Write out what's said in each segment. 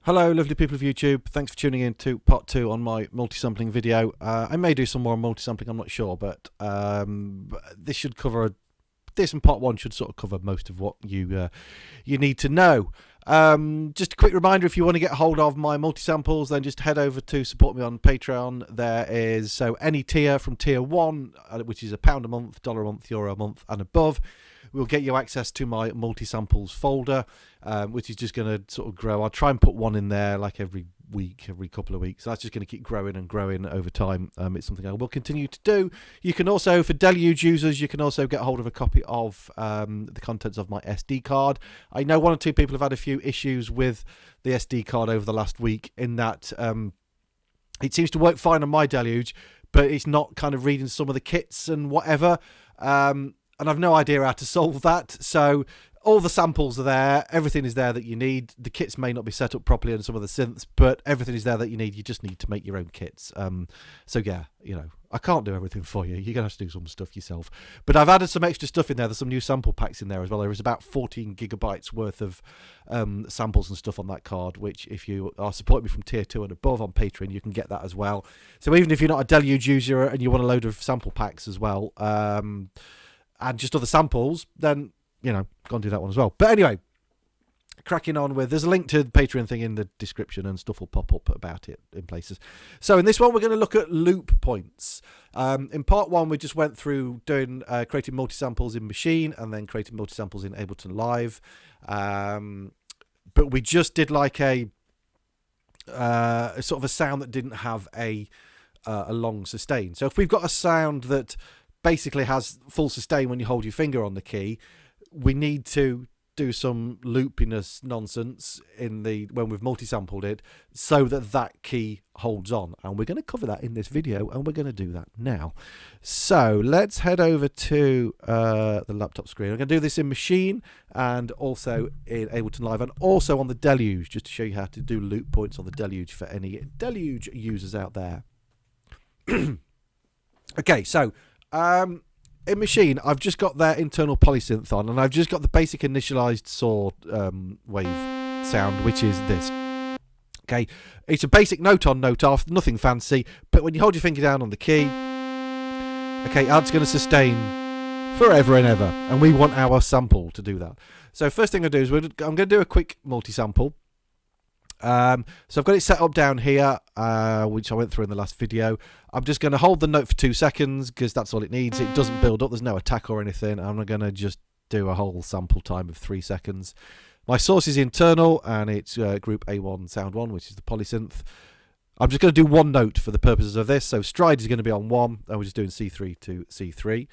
Hello lovely people of YouTube, thanks for tuning in to part 2 on my multi-sampling video. I may do some more multi-sampling, I'm not sure, but this should cover, this and part 1 should sort of cover most of what you need to know. Just a quick reminder, if you want to get hold of my multi-samples, then just head over to support me on Patreon. There is, so any tier from tier 1, which is £1 a month, $1 a month, €1 a month and above, will get you access to my multi-samples folder, which is just going to sort of grow. I'll try and put one in there like every week, every couple of weeks. So that's just going to keep growing and growing over time. It's something I will continue to do. You can also, for Deluge users, you can also get hold of a copy of the contents of my SD card. I know 1 or 2 people have had a few issues with the SD card over the last week, in that it seems to work fine on my Deluge, but it's not kind of reading some of the kits and whatever. And I've no idea how to solve that. So all the samples are there. Everything is there that you need. The kits may not be set up properly on some of the synths, but everything is there that you need. You just need to make your own kits. So yeah, you know, I can't do everything for you. You're going to have to do some stuff yourself. But I've added some extra stuff in there. There's some new sample packs in there as well. There is about 14 gigabytes worth of samples and stuff on that card, which if you are supporting me from tier 2 and above on Patreon, you can get that as well. So even if you're not a Deluge user and you want a load of sample packs as well, and just other samples, then, you know, go and do that one as well. But anyway, cracking on with, there's a link to the Patreon thing in the description, and stuff will pop up about it in places. So in this one, we're going to look at loop points. In part 1, we just went through doing creating multi-samples in Maschine, and then creating multi-samples in Ableton Live. But we just did like a sort of a sound that didn't have a long sustain. So if we've got a sound that basically has full sustain when you hold your finger on the key, we need to do some loopiness nonsense in the when we've multi-sampled it, so that that key holds on, and we're going to cover that in this video, and we're going to do that now. So let's head over to the laptop screen. I'm going to do this in Maschine and also in Ableton Live, and also on the Deluge, just to show you how to do loop points on the Deluge for any Deluge users out there. Okay, so in Maschine, I've just got their internal polysynth on, and I've just got the basic initialized saw wave sound, which is this. Okay, it's a basic note on, note off, nothing fancy, but when you hold your finger down on the key, okay, that's going to sustain forever and ever, and we want our sample to do that. So first thing I do is I'm going to do a quick multi-sample. So I've got it set up down here, which I went through in the last video. I'm just going to hold the note for 2 seconds because that's all it needs. It doesn't build up, there's no attack or anything. I'm going to just do a whole sample time of 3 seconds. My source is internal, and it's group A1 sound 1, which is the polysynth. I'm just going to do 1 note for the purposes of this. So stride is going to be on 1, and we're just doing C3 to C3.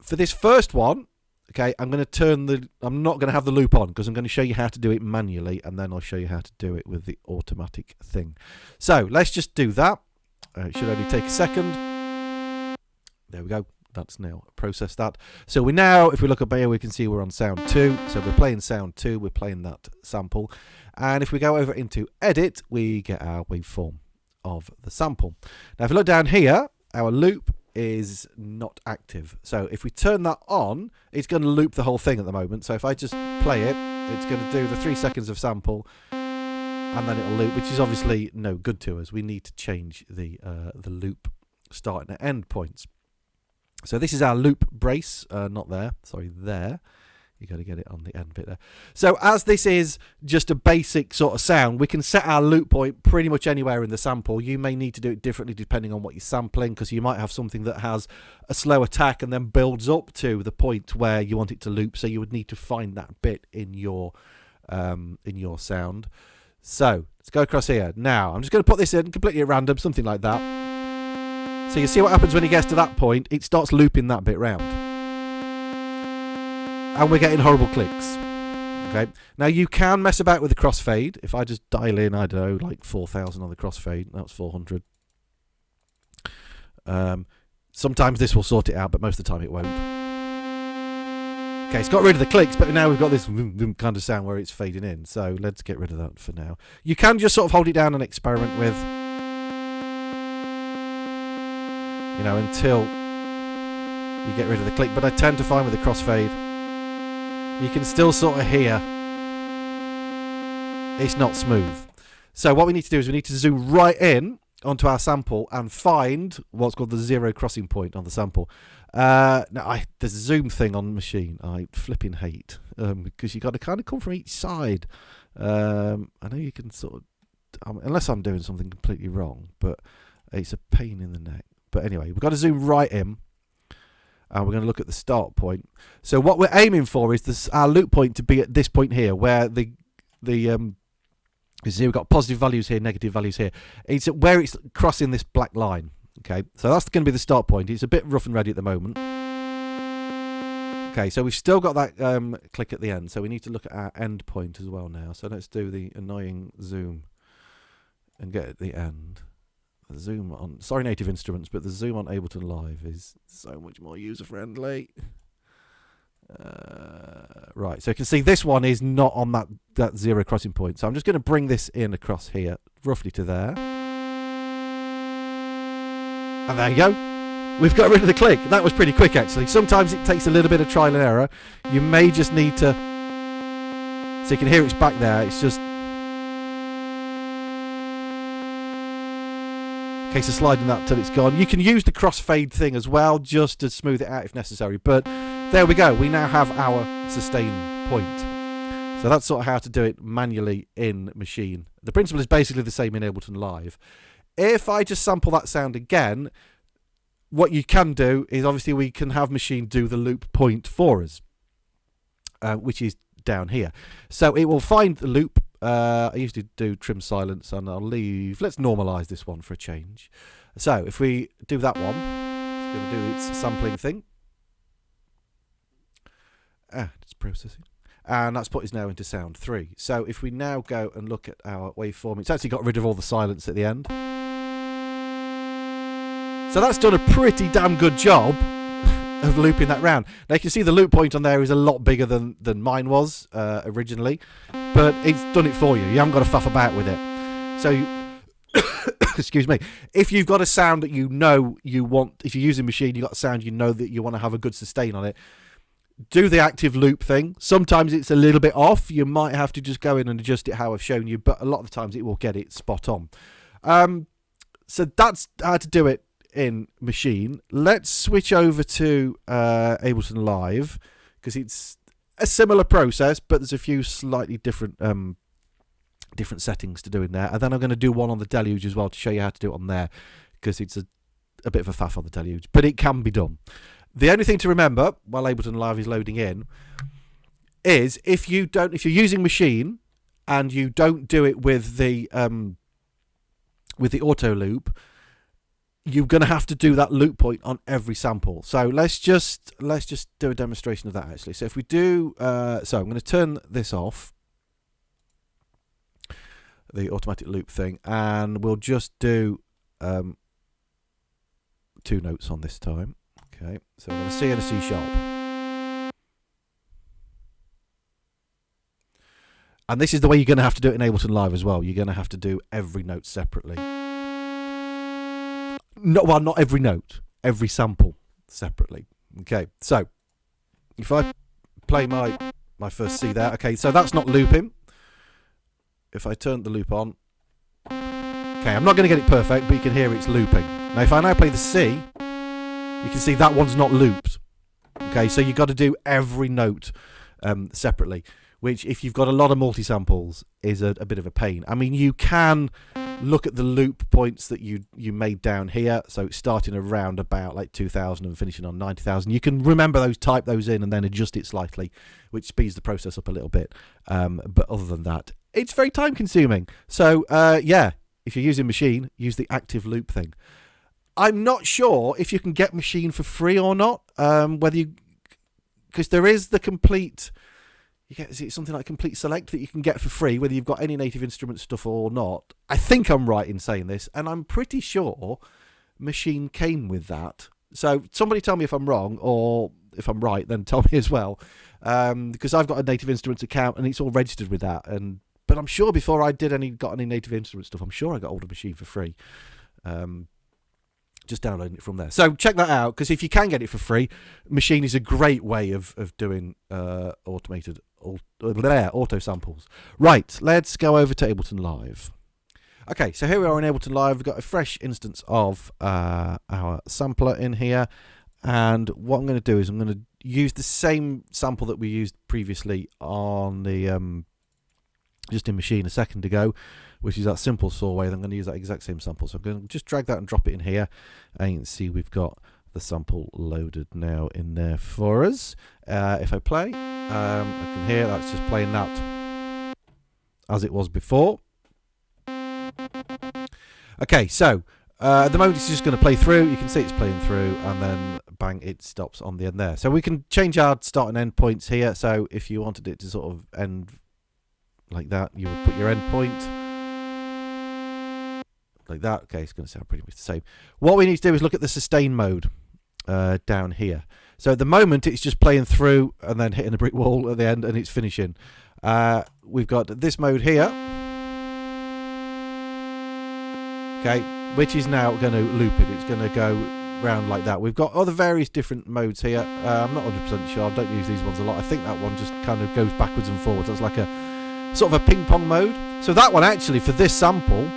For this first one, okay, I'm going to turn I'm not going to have the loop on, because I'm going to show you how to do it manually, and then I'll show you how to do it with the automatic thing. So let's just do that. It should only take a second. There we go. That's now processed that. So we now, if we look up here, we can see we're on sound 2. So we're playing sound 2. We're playing that sample. And if we go over into edit, we get our waveform of the sample. Now, if you look down here, our loop is not active. So if we turn that on, it's going to loop the whole thing at the moment. So if I just play it, it's going to do the 3 seconds of sample, and then it'll loop, which is obviously no good to us. We need to change the loop start and end points. So this is our loop brace, not there, sorry, there. You got to get it on the end bit there. So as this is just a basic sort of sound, we can set our loop point pretty much anywhere in the sample. You may need to do it differently depending on what you're sampling, because you might have something that has a slow attack and then builds up to the point where you want it to loop. So you would need to find that bit in your sound. So let's go across here. Now I'm just going to put this in completely at random, something like that. So you see what happens when it gets to that point. It starts looping that bit round. And we're getting horrible clicks. Okay. Now you can mess about with the crossfade. If I just dial in, I don't know, like 4,000 on the crossfade. That's 400. Sometimes this will sort it out, but most of the time it won't. Okay, it's got rid of the clicks, but now we've got this kind of sound where it's fading in. So let's get rid of that for now. You can just sort of hold it down and experiment with, you know, until you get rid of the click. But I tend to find with the crossfade, you can still sort of hear it's not smooth. So what we need to do is we need to zoom right in onto our sample and find what's called the zero crossing point on the sample. Now, the zoom thing on Maschine, I flipping hate, because you got to kind of come from each side. I know you can sort of, unless I'm doing something completely wrong, but it's a pain in the neck. But anyway, we've got to zoom right in, and we're going to look at the start point. So what we're aiming for is this, our loop point to be at this point here, where you see we've got positive values here, negative values here. It's where it's crossing this black line. Okay, so that's going to be the start point. It's a bit rough and ready at the moment. Okay, so we've still got that click at the end, so we need to look at our end point as well now. So let's do the annoying zoom and get at the end. The zoom on, sorry Native Instruments, but the zoom on Ableton Live is so much more user-friendly. Right, so you can see this one is not on that zero crossing point. So I'm just going to bring this in across here, roughly to there. And there you go. We've got rid of the click. That was pretty quick, actually. Sometimes it takes a little bit of trial and error. You may just need to... So you can hear it's back there. It's just... a case of sliding that till it's gone. You can use the crossfade thing as well, just to smooth it out if necessary. But there we go. We now have our sustain point. So that's sort of how to do it manually in Maschine. The principle is basically the same in Ableton Live. If I just sample that sound again, what you can do is obviously we can have Maschine do the loop point for us, which is down here. So it will find the loop. I usually do trim silence, and I'll leave. Let's normalize this one for a change. So if we do that one, it's going to do its sampling thing. It's processing. And that's put us now into sound 3. So if we now go and look at our waveform, it's actually got rid of all the silence at the end. So that's done a pretty damn good job of looping that round. Now you can see the loop point on there is a lot bigger than mine was originally, but it's done it for you. You haven't got to faff about with it. So excuse me, if you've got a sound that you know you want, if you're using Maschine, you've got a sound you know that you want to have a good sustain on it, do the active loop thing. Sometimes it's a little bit off. You might have to just go in and adjust it how I've shown you, but a lot of the times it will get it spot on. So that's how to do it in Maschine. Let's switch over to Ableton Live, because it's a similar process, but there's a few slightly different settings to do in there. And then I'm going to do one on the Deluge as well to show you how to do it on there, because it's a bit of a faff on the Deluge, but it can be done. The only thing to remember while Ableton Live is loading in is if you're using Maschine and you don't do it with the auto loop, you're going to have to do that loop point on every sample. So let's just do a demonstration of that actually. So if we do, so I'm going to turn this off, the automatic loop thing, and we'll just do 2 notes on this time. Okay, so I'm going to C and a C sharp. And this is the way you're going to have to do it in Ableton Live as well. You're going to have to do every note separately. Not every note, every sample separately. Okay, so if I play my first C there, okay, so that's not looping. If I turn the loop on, okay, I'm not going to get it perfect, but you can hear it's looping. Now if I now play the C, you can see that one's not looped. Okay, so you've got to do every note separately, which if you've got a lot of multi-samples is a bit of a pain. I mean, you can look at the loop points that you made down here. So it's starting around about like 2000 and finishing on 90,000. You can remember those, type those in, and then adjust it slightly, which speeds the process up a little bit. But other than that, it's very time consuming. So yeah, if you're using Maschine, use the active loop thing. I'm not sure if you can get Maschine for free or not. Because there is the complete, is it something like Complete Select that you can get for free, whether you've got any Native Instruments stuff or not. I think I'm right in saying this, and I'm pretty sure Maschine came with that. So somebody tell me if I'm wrong, or if I'm right, then tell me as well. Because I've got a Native Instruments account and it's all registered with that. But I'm sure before I got any Native Instruments stuff, I'm sure I got hold of Maschine for free. just downloading it from there. So check that out, because if you can get it for free, Maschine is a great way of doing automated auto samples. Right, let's go over to Ableton Live. Okay, so here we are in Ableton Live. We've got a fresh instance of our sampler in here, and what I'm going to do is I'm going to use the same sample that we used previously on the just in Maschine a second ago, which is that simple saw wave. I'm going to use that exact same sample, so I'm going to just drag that and drop it in here, and you can see we've got the sample loaded now in there for us. If I play, I can hear that's just playing that as it was before. Okay, so at the moment it's just going to play through. You can see it's playing through, and then bang, it stops on the end there. So we can change our start and end points here. So if you wanted it to sort of end like that, you would put your end point like that. Okay, it's going to sound pretty much the same. What we need to do is look at the sustain mode down here. So at the moment it's just playing through and then hitting a brick wall at the end, and it's finishing. We've got this mode here, okay, which is now going to loop it. It's going to go round like that. We've got other various different modes here. I'm not 100% sure. I don't use these ones a lot. I think that one just kind of goes backwards and forwards. That's like a sort of a ping pong mode. So that one actually for this sample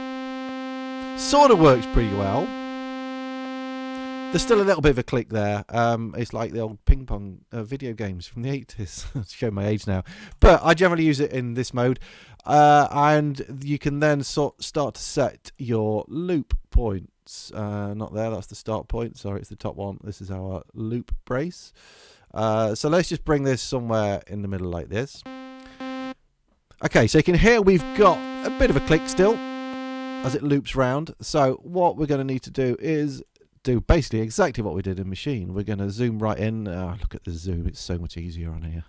sort of works pretty well. There's still a little bit of a click there. It's like the old ping pong video games from the 80s. Show my age now. But I generally use it in this mode. And you can then start to set your loop points. Not there, that's the start point. Sorry, it's the top one. This is our loop brace. So let's just bring this somewhere in the middle like this. Okay, so you can hear we've got a bit of a click still as it loops round. So what we're going to need to do is do basically exactly what we did in Maschine. We're going to zoom right in. Look at the zoom, it's so much easier on here.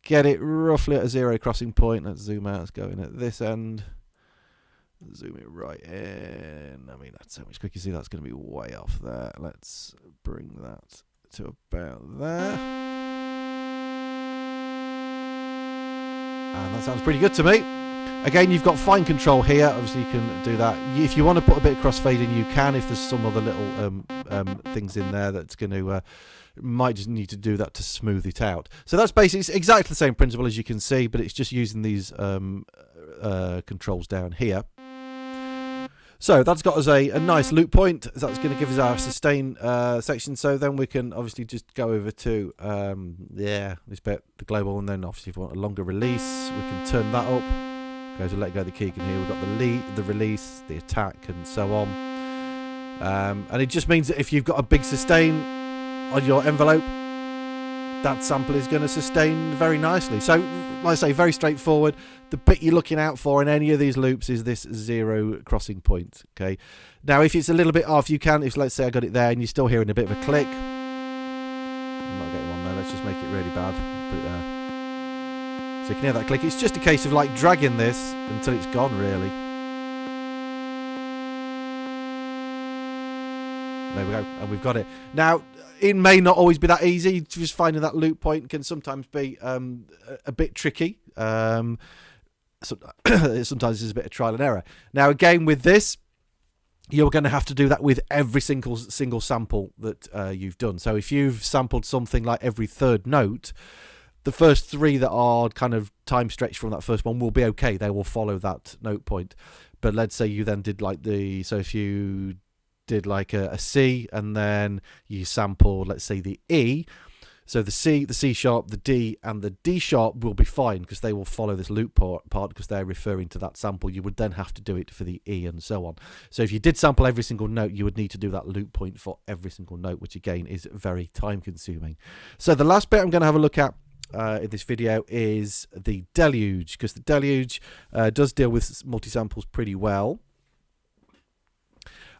Get it roughly at a zero crossing point. Let's zoom out. Let's go in at this end. Zoom it right in. I mean, that's so much quicker. You see, that's going to be way off there. Let's bring that to about there. And that sounds pretty good to me. Again, you've got fine control here. Obviously, you can do that. If you want to put a bit of crossfade in, you can. If there's some other little things in there that's going to might just need to do that to smooth it out. So that's basically it's exactly the same principle as you can see, but it's just using these controls down here. So that's got us a nice loop point. That's going to give us our sustain section. So then we can obviously just go over to this bit, the global, and then obviously if we want a longer release, we can turn that up. Go to let go of the key. You can hear we've got the lead, the release, the attack, and so on. And it just means that if you've got a big sustain on your envelope, that sample is going to sustain very nicely. So, like I say, very straightforward. The bit you're looking out for in any of these loops is this zero crossing point. Okay. Now, if it's a little bit off, you can. If let's say I got it there and you're still hearing a bit of a click, I'm not getting one there. Let's just make it really bad. Put it there. So you can hear that click. It's just a case of like dragging this until it's gone, really. There we go, and we've got it. Now, it may not always be that easy. Just finding that loop point can sometimes be a bit tricky. So, sometimes it's a bit of trial and error. Now, again, with this, you're going to have to do that with every single sample that you've done. So if you've sampled something like every third note, the first three that are kind of time stretched from that first one will be okay. They will follow that note point. But let's say you then did like so if you did like a C and then you sampled, let's say, the E. So the C, the C sharp, the D, and the D sharp will be fine because they will follow this loop part because they're referring to that sample. You would then have to do it for the E and so on. So if you did sample every single note, you would need to do that loop point for every single note, which again is very time consuming. So the last bit I'm going to have a look at in this video is the Deluge, because the Deluge does deal with multi-samples pretty well.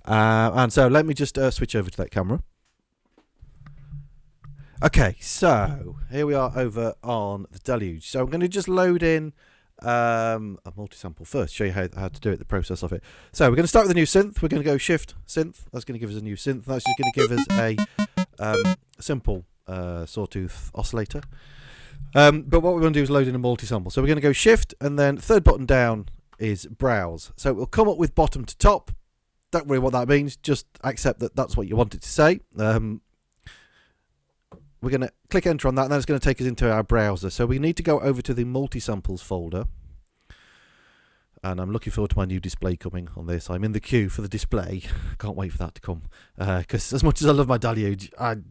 And so let me just switch over to that camera. Okay, so here we are over on the Deluge. So I'm going to just load in a multi-sample first, show you how to do it, the process of it. So we're going to start with a new synth. We're going to go Shift Synth. That's going to give us a new synth. That's just going to give us a simple sawtooth oscillator. But what we're going to do is load in a multi-sample. So we're going to go Shift, and then third button down is Browse. So it will come up with bottom to top. don't worry what that means. Just accept that that's what you want it to say. We're going to click enter on that, and then it's going to take us into our browser. So we need to go over to the Multisamples folder. And I'm looking forward to my new display coming on this. I'm in the queue for the display. Can't wait for that to come. Because as much as I love my Deluge, I'm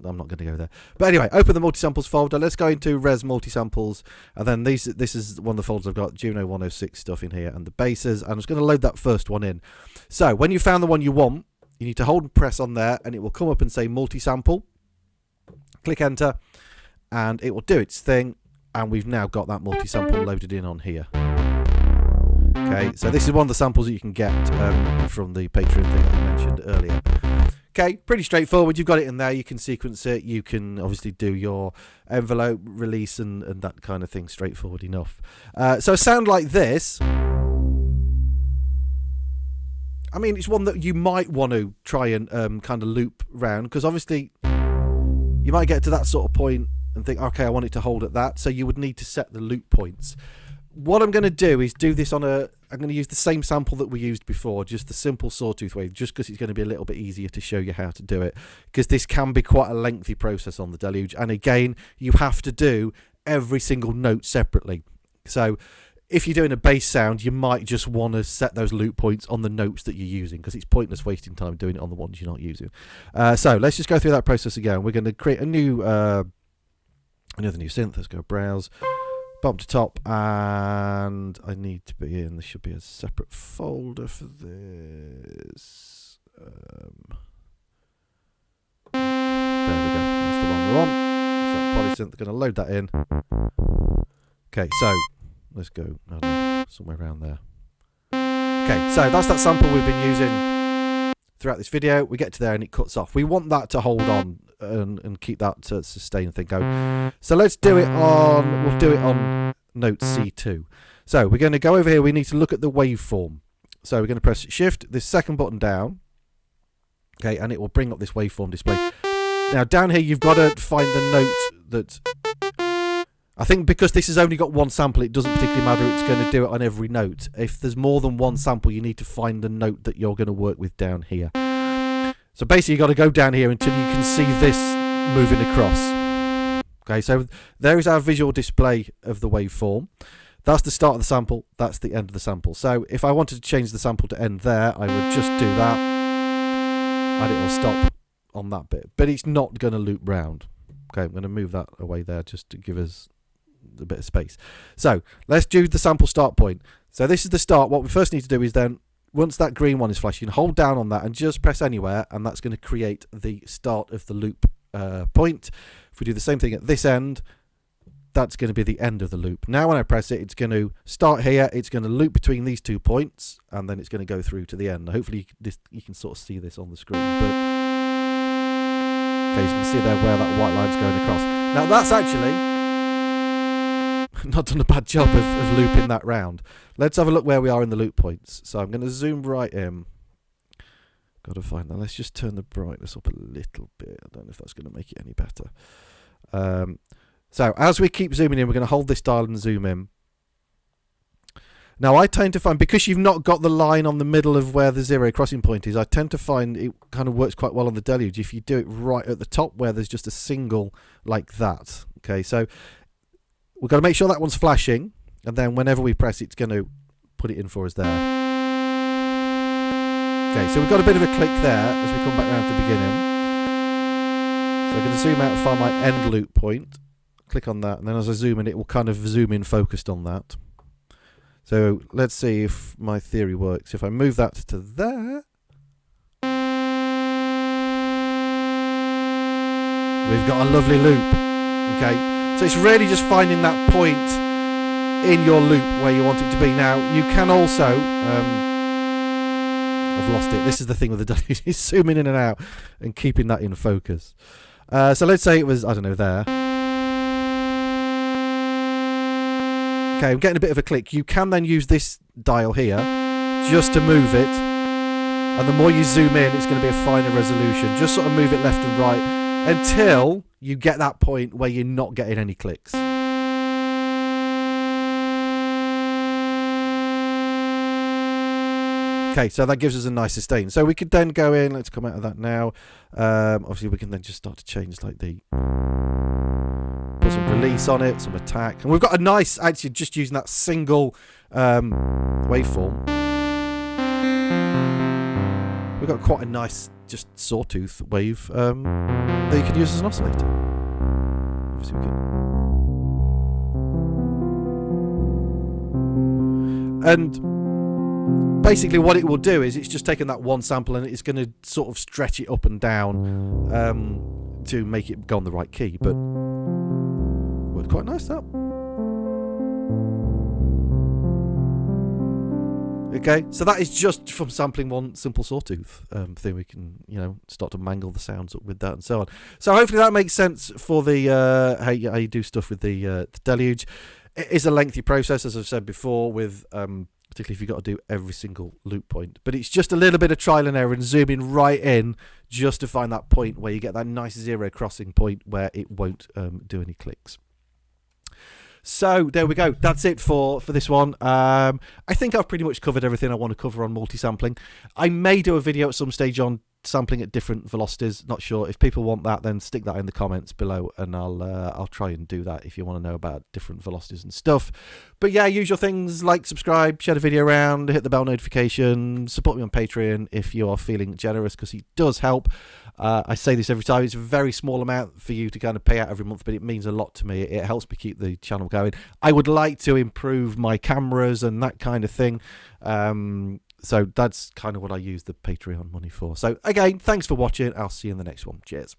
not going to go there. But anyway, open the Multisamples folder. Let's go into Res Multisamples. And then this is one of the folders I've got. Juno 106 stuff in here and the basses. And I'm just going to load that first one in. So when you found the one you want, you need to hold and press on there. And it will come up and say Multisample. Click enter. And it will do its thing. And we've now got that multisample loaded in on here. Okay, so this is one of the samples that you can get from the Patreon thing that I mentioned earlier. Okay, pretty straightforward. You've got it in there. You can sequence it. You can obviously do your envelope release and that kind of thing. Straightforward enough. So a sound like this, I mean, it's one that you might want to try and kind of loop round, because obviously you might get to that sort of point and think, okay, I want it to hold at that. So you would need to set the loop points. What I'm going to do is do this on I'm going to use the same sample that we used before, just the simple sawtooth wave, just because it's going to be a little bit easier to show you how to do it, because this can be quite a lengthy process on the Deluge. And again, you have to do every single note separately. So if you're doing a bass sound, you might just want to set those loop points on the notes that you're using, because it's pointless wasting time doing it on the ones you're not using. So let's just go through that process again. We're going to create another new synth. Let's go browse. Bottom to top, and I need to be in. There should be a separate folder for this. There we go. That's the one we want. So that polysynth, going to load that in. Okay, so let's go somewhere around there. Okay, so that's that sample we've been using throughout this video. We get to there and it cuts off. We want that to hold on and keep that to sustain thing going. So let's do it on, we'll do it on note C2. So we're going to go over here. We need to look at the waveform. So we're going to press shift, this second button down. Okay, and it will bring up this waveform display. Now down here you've got to find the note that, I think because this has only got one sample, it doesn't particularly matter. It's going to do it on every note. If there's more than one sample, you need to find the note that you're going to work with down here. So basically you've got to go down here until you can see this moving across. Okay, so there is our visual display of the waveform. That's the start of the sample, that's the end of the sample. So if I wanted to change the sample to end there, I would just do that and it'll stop on that bit. But it's not going to loop round. Okay, I'm going to move that away there just to give us a bit of space. So let's do the sample start point. So this is the start. What we first need to do is then, once that green one is flashing, hold down on that and just press anywhere, and that's going to create the start of the loop point. If we do the same thing at this end, that's going to be the end of the loop. Now when I press it, it's going to start here, it's going to loop between these 2 points, and then it's going to go through to the end. Hopefully you can sort of see this on the screen. But okay, you can see there where that white line's going across. Now that's actually not done a bad job of looping that round. Let's have a look where we are in the loop points. So I'm going to zoom right in. Got to find that. Let's just turn the brightness up a little bit. I don't know if that's going to make it any better. So as we keep zooming in, we're going to hold this dial and zoom in. Now I tend to find, because you've not got the line on the middle of where the zero crossing point is, I tend to find it kind of works quite well on the Deluge if you do it right at the top where there's just a single like that. Okay, so we've got to make sure that one's flashing, and then whenever we press it's going to put it in for us there. Okay, so we've got a bit of a click there as we come back round to the beginning. So I'm going to zoom out and find my end loop point. Click on that, and then as I zoom in, it will kind of zoom in focused on that. So let's see if my theory works. If I move that to there, we've got a lovely loop. Okay, so it's really just finding that point in your loop where you want it to be. Now you can also I've lost it. This is the thing with the Deluge, is zooming in and out and keeping that in focus. So let's say it was, I don't know, there. Okay, I'm getting a bit of a click. You can then use this dial here just to move it. And the more you zoom in, it's going to be a finer resolution. Just sort of move it left and right until you get that point where you're not getting any clicks. Okay, so that gives us a nice sustain. So we could then go in, let's come out of that now. Obviously we can then just start to change like the, put some release on it, some attack. And we've got a nice, actually just using that single waveform. We've got quite a nice, just sawtooth wave that you could use as an oscillator. Obviously we can. And basically what it will do is it's just taking that one sample and it's going to sort of stretch it up and down to make it go on the right key. But worked quite nice, that. Okay, so that is just from sampling one simple sawtooth thing. We can, start to mangle the sounds up with that and so on. So hopefully that makes sense for the how you do stuff with the Deluge. It is a lengthy process, as I've said before, with particularly if you've got to do every single loop point. But it's just a little bit of trial and error and zooming right in just to find that point where you get that nice zero crossing point where it won't do any clicks. So there we go. That's it for this one. I think I've pretty much covered everything I want to cover on multi-sampling. I may do a video at some stage on sampling at different velocities. Not sure. If people want that, then stick that in the comments below, and I'll try and do that if you want to know about different velocities and stuff. But yeah, usual things like subscribe, share the video around, hit the bell notification, support me on Patreon if you are feeling generous, because it does help. I say this every time. It's a very small amount for you to kind of pay out every month, but it means a lot to me. It helps me keep the channel going. I would like to improve my cameras and that kind of thing. So that's kind of what I use the Patreon money for. So again, thanks for watching. I'll see you in the next one. Cheers.